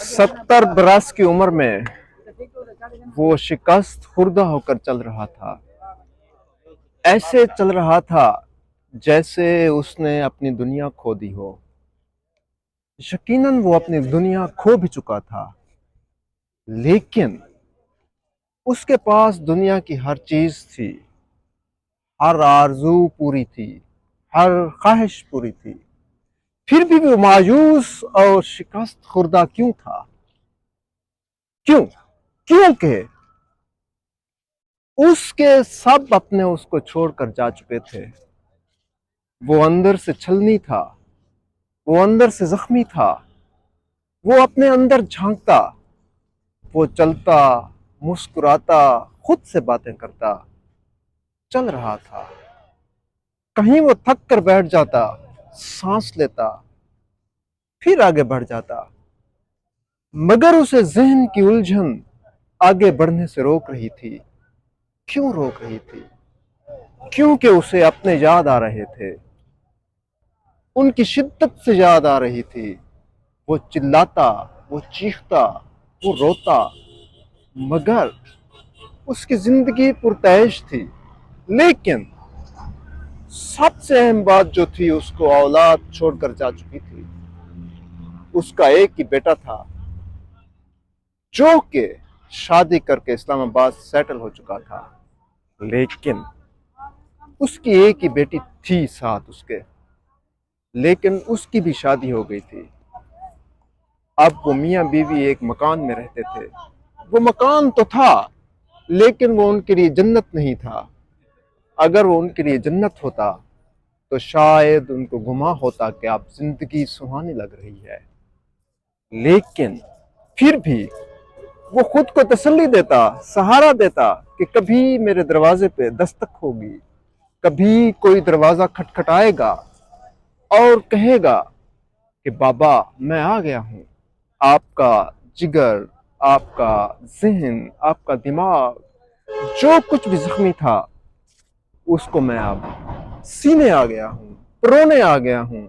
70 बरस की उम्र में वो शिकस्त खुर्दा होकर चल रहा था। ऐसे चल रहा था जैसे उसने अपनी दुनिया खो दी हो। यकीनन वो अपनी दुनिया खो भी चुका था, लेकिन उसके पास दुनिया की हर चीज थी, हर आरज़ू पूरी थी, हर ख्वाहिश पूरी थी। फिर भी वो मायूस और शिकस्त खुर्दा क्यों था? क्यों? क्योंकि उसके सब अपने उसको छोड़कर जा चुके थे। वो अंदर से छलनी था, वो अंदर से जख्मी था। वो अपने अंदर झांकता, वो चलता, मुस्कुराता, खुद से बातें करता, चल रहा था। कहीं वो थक कर बैठ जाता, सांस लेता, फिर आगे बढ़ जाता, मगर उसे जहन की उलझन आगे बढ़ने से रोक रही थी। क्यों रोक रही थी? क्योंकि उसे अपने याद आ रहे थे, उनकी शिद्दत से याद आ रही थी। वो चिल्लाता, वो चीखता, वो रोता, मगर उसकी जिंदगी पुरतैश थी। लेकिन सबसे अहम बात जो थी, उसको औलाद छोड़कर जा चुकी थी। उसका एक ही बेटा था जो कि शादी करके इस्लामाबाद सेटल हो चुका था। लेकिन उसकी एक ही बेटी थी साथ उसके, लेकिन उसकी भी शादी हो गई थी। अब वो मियाँ बीवी एक मकान में रहते थे। वो मकान तो था, लेकिन वो उनके लिए जन्नत नहीं था। अगर वो उनके लिए जन्नत होता तो शायद उनको गुमा होता कि अब जिंदगी सुहानी लग रही है। लेकिन फिर भी वो खुद को तसल्ली देता, सहारा देता कि कभी मेरे दरवाजे पे दस्तक होगी, कभी कोई दरवाजा खटखटाएगा और कहेगा कि बाबा मैं आ गया हूँ। आपका जिगर, आपका जहन, आपका दिमाग, जो कुछ भी जख्मी था, उसको मैं अब सीने आ गया हूँ, परोने आ गया हूँ।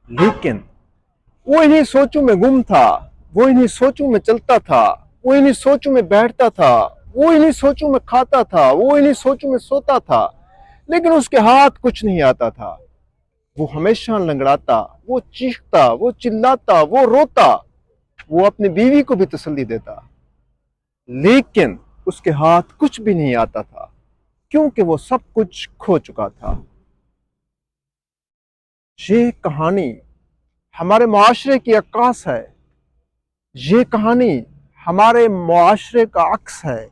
लेकिन वो इन्हीं सोचों में गुम था, वो इन्हीं सोचों में चलता था, वो इन्हीं सोचों में बैठता था, वो इन्हीं सोचों में खाता था, वो इन्हीं सोचों में सोता था। लेकिन उसके हाथ कुछ नहीं आता था। वो हमेशा लंगड़ाता, वो चीखता, वो चिल्लाता, वो रोता, वो अपनी बीवी को भी तसल्ली देता, लेकिन उसके हाथ कुछ भी नहीं आता था, क्योंकि वो सब कुछ खो चुका था। ये कहानी हमारे मुआशरे की अक्कास है। ये कहानी हमारे मुआशरे का अक्स है।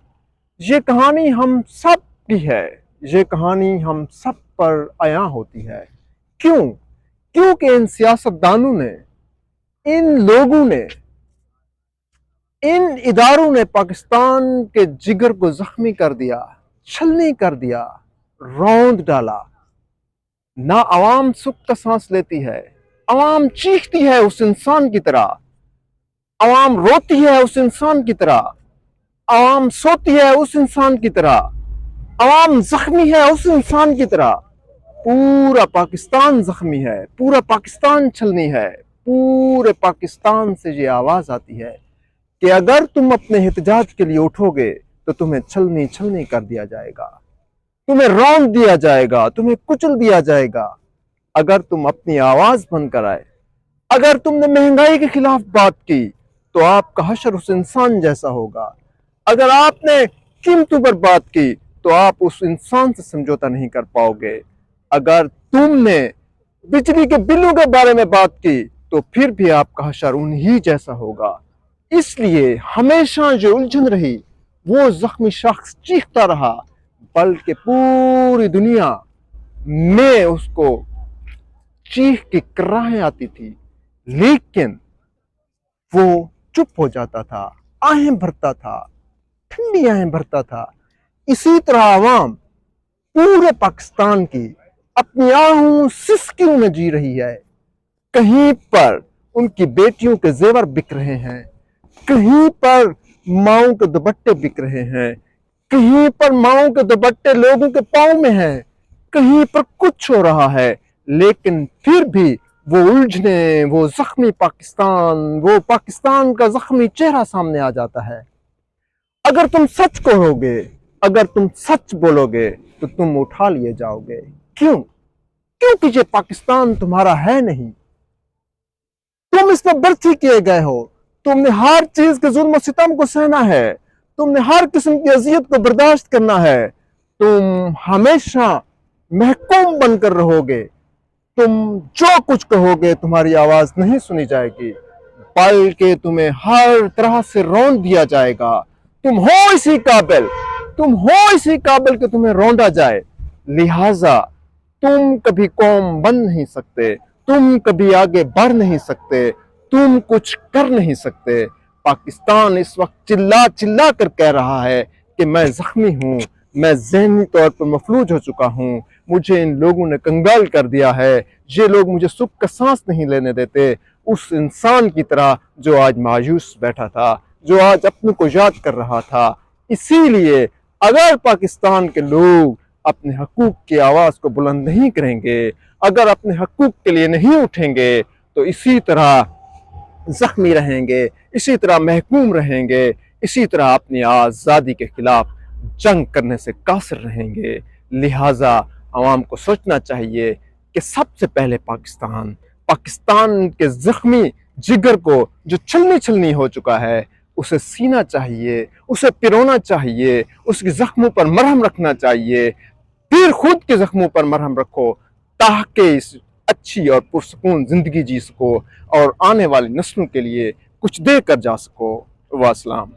ये कहानी हम सब की है। ये कहानी हम सब पर आया होती है। क्यों? क्योंकि इन सियासतदानों ने, इन लोगों ने, इन इदारों ने पाकिस्तान के जिगर को जख्मी कर दिया, छलनी कर दिया, रौंद डाला। ना आवाम सुख का सांस लेती है, आवाम चीखती है उस इंसान की तरह, आवाम रोती है उस इंसान की तरह, आवाम सोती है उस इंसान की तरह, आवाम जख्मी है उस इंसान की तरह। पूरा पाकिस्तान जख्मी है, पूरा पाकिस्तान छलनी है। पूरे पाकिस्तान से ये आवाज आती है कि अगर तुम अपने एहतजाज के लिए उठोगे तो तुम्हें छलनी छलनी कर दिया जाएगा, तुम्हें रौंद दिया जाएगा, तुम्हें कुचल दिया जाएगा। अगर तुम अपनी आवाज बनकर आए, अगर तुमने महंगाई के खिलाफ बात की, तो आपका हशर उस इंसान जैसा होगा। अगर आपने कीमतों पर बात की, तो आप उस इंसान से समझौता नहीं कर पाओगे। अगर तुमने बिजली के बिलों के बारे में बात की, तो फिर भी आपका हशर उन्हीं जैसा होगा। इसलिए हमेशा जो उलझन रही, वो जख्मी शख्स चीखता रहा, बल्कि पूरी दुनिया में उसको चीख की कराहें आती थी। लेकिन वो चुप हो जाता था, आहें भरता था, ठंडी आहें भरता था। इसी तरह आवाम पूरे पाकिस्तान की अपनी आहों सिसकियों में जी रही है। कहीं पर उनकी बेटियों के जेवर बिक रहे हैं, कहीं पर माओं के दुपट्टे बिक रहे हैं, कहीं पर माओं के दुपट्टे लोगों के पाँव में हैं, कहीं पर कुछ हो रहा है। लेकिन फिर भी वो उलझने, वो जख्मी पाकिस्तान, वो पाकिस्तान का जख्मी चेहरा सामने आ जाता है। अगर तुम सच कहोगे, अगर तुम सच बोलोगे तो तुम उठा लिए जाओगे। क्यों? क्योंकि ये पाकिस्तान तुम्हारा है नहीं। तुम इस पर बर्थ ही किए गए हो। तुमने हर चीज के जुल्म सितम को सहना है। तुमने हर किस्म की अजियत को बर्दाश्त करना है। तुम हमेशा महकूम बनकर रहोगे। तुम जो कुछ कहोगे तुम्हारी आवाज नहीं सुनी जाएगी, बल्कि तुम्हें हर तरह से रौंद दिया जाएगा। तुम हो इसी काबिल, तुम हो इसी काबिल कि तुम्हें रौंदा जाए। लिहाजा तुम कभी कौम बन नहीं सकते, तुम कभी आगे बढ़ नहीं सकते, तुम कुछ कर नहीं सकते। पाकिस्तान इस वक्त चिल्ला चिल्ला कर कह रहा है कि मैं जख्मी हूं, मैं ज़हनी तौर पर मफलूज हो चुका हूं, मुझे इन लोगों ने कंगाल कर दिया है, ये लोग मुझे सुख का सांस नहीं लेने देते। उस इंसान की तरह जो आज मायूस बैठा था, जो आज अपने को याद कर रहा था। इसीलिए अगर पाकिस्तान के लोग अपने हकूक की आवाज को बुलंद नहीं करेंगे, अगर अपने हकूक के लिए नहीं उठेंगे, तो इसी तरह जख्मी रहेंगे, इसी तरह महकूम रहेंगे, इसी तरह अपनी आज़ादी के खिलाफ जंग करने से कासिर रहेंगे। लिहाजा आवाम को सोचना चाहिए कि सबसे पहले पाकिस्तान, पाकिस्तान के जख्मी जिगर को जो छलनी छलनी हो चुका है, उसे सीना चाहिए, उसे पिरोना चाहिए, उसके जख्मों पर मरहम रखना चाहिए। फिर खुद के जख्मों पर मरहम रखो, ताकि इस अच्छी और पुरसकून जिंदगी जी सको और आने वाली नस्लों के लिए कुछ दे कर जा सको। वासलाम।